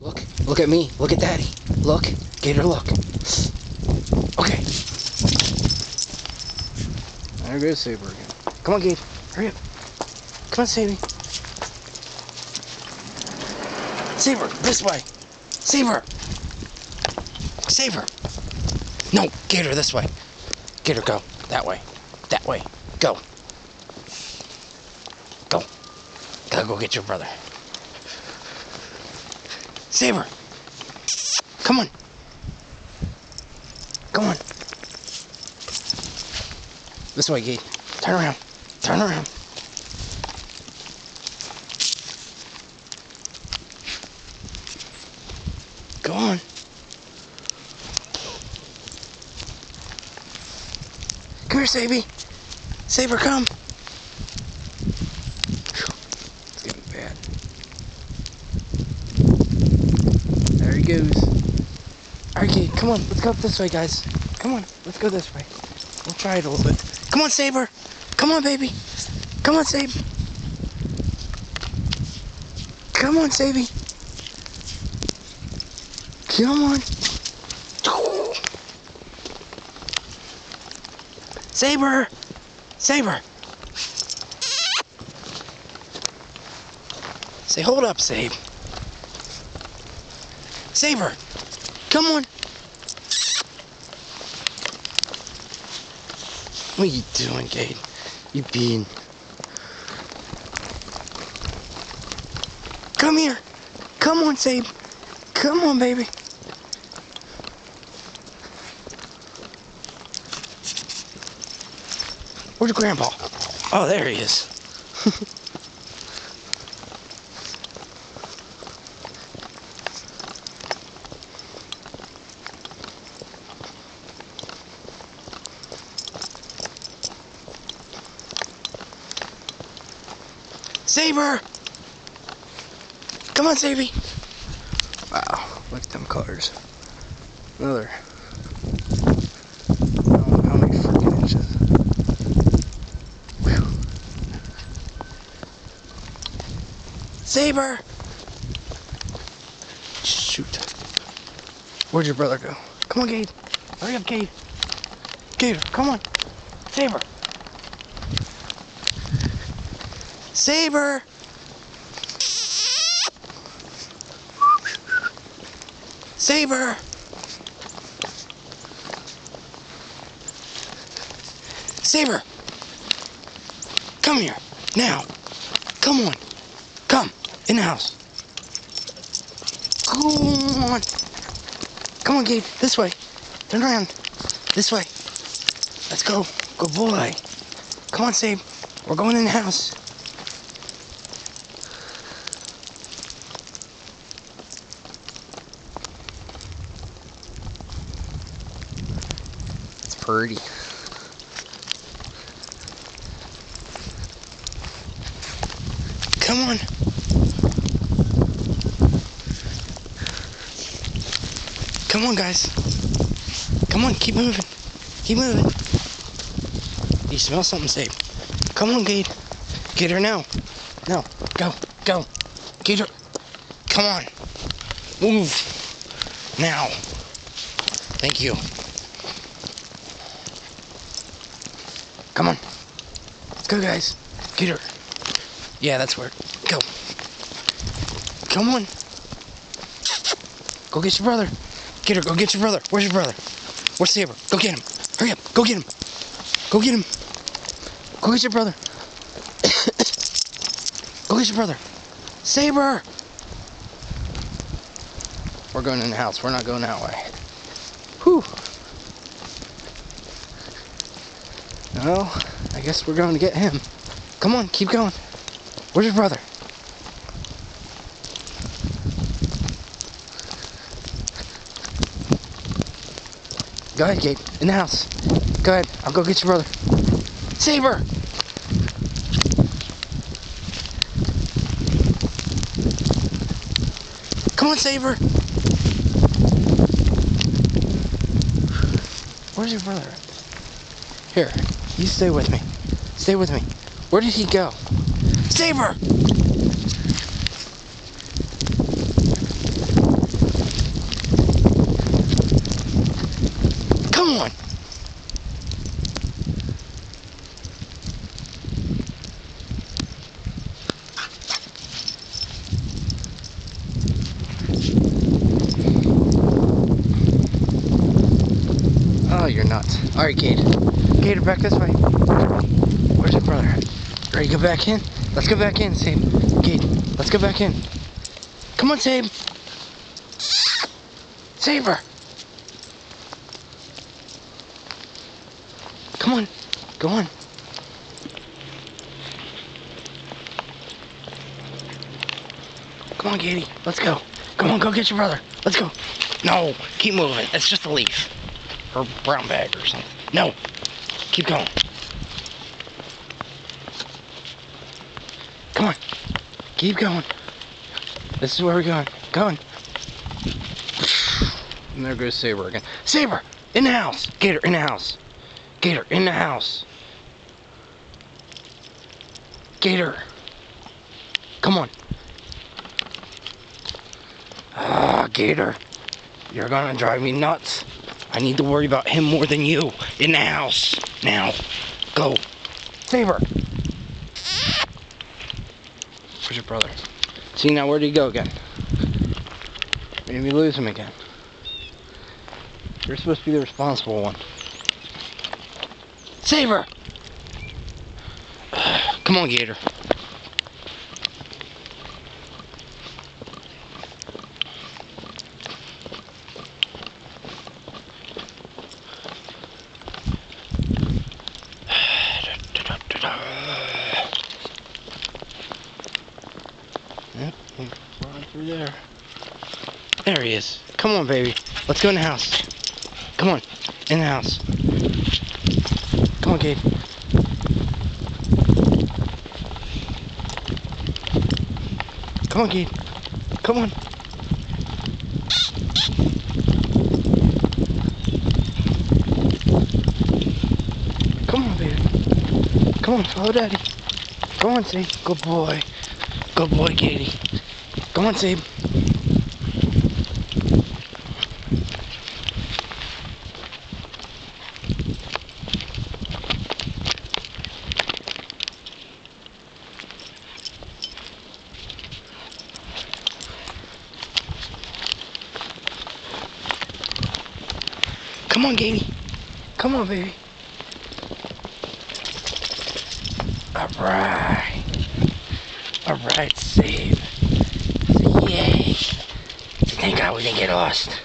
Look at me. Look at Daddy. Look. Gator, look. Okay. There goes Saber again. Come on, Gator. Hurry up. Come on, Saber. Saber, this way. Saber. Saber. No, Gator, this way. Gator, go. That way. That way. Go. Go. Gotta go get your brother. Saber. Come on. Come on. This way, Gate. Turn around. Turn around. Go on. Come here, Saber. Saber, come. It's getting bad. There he goes. Alright, Kate, come on. Let's go up this way, guys. Come on. Let's go this way. We'll try it a little bit. Come on, Saber. Come on, baby. Come on, Saber. Come on, Saber. Come on. Saber! Saber! Say, hold up, Sabe. Saber! Come on! What are you doing, Gate? You being... Come here! Come on, Sabe! Come on, baby! Where's your grandpa? Oh, there he is. Saber! Come on, Saber! Wow, look at them colors. Another. I don't know how many freaking inches. Whew. Saber! Shoot. Where'd your brother go? Come on, Gator. Hurry up, Gator. Gator, come on. Saber! Saber! Saber! Saber! Come here, now. Come on. Come, in the house. Come on. Come on, Gabe, this way. Turn around. This way. Let's go. Good boy. Come on, Sabe. We're going in the house. It's pretty. Come on. Come on, guys. Come on, keep moving. Keep moving. You smell something, Sabe? Come on, Gator. Gator, now. No, go, go. Gator, come on. Move. Now. Thank you. Come on. Let's go, guys. Gator. Yeah, that's where. Go. Come on. Go get your brother. Gator, go get your brother. Where's your brother? Where's Saber? Go get him. Hurry up. Go get him. Go get him. Go get your brother. Go get your brother. Saber! We're going in the house. We're not going that way. Whew. Well, I guess we're going to get him. Come on, keep going. Where's your brother? Go ahead, Gabe. In the house. Go ahead. I'll go get your brother. Saber! Come on, Saber! Where's your brother? Here, you stay with me. Stay with me. Where did he go? Saber! Come on. Oh, you're nuts. Alright, Gator. Gator, back this way. Where's your brother? Ready to go back in? Let's go back in, Sabe. Gator, let's go back in. Come on, Sabe. Saber. Come on. Go on. Come on, Katie. Let's go. Come on, go get your brother. Let's go. No, keep moving. It's just a leaf. Or brown bag or something. No. Keep going. Come on. Keep going. This is where we're going. Going. And there goes Saber again. Saber! In the house! Gator, in the house. Gator, in the house. Gator. Come on. Ah, Gator. You're gonna drive me nuts. I need to worry about him more than you. In the house. Now. Go. Saber. Where's your brother? See, now where'd he go again? Maybe we lose him again. You're supposed to be the responsible one. Saber! Come on, Gator. Yep, right through there. There he is. Come on, baby. Let's go in the house. Come on, in the house. Come on, Kate. Come on, Kate. Come on. Come on, baby. Come on, follow Daddy. Go on, Sabe. Good boy. Good boy, Katie. Come on, Sabe. Come on, Katie. Come on, baby. Alright. Alright, Sabe. Yay. Thank God we didn't get lost.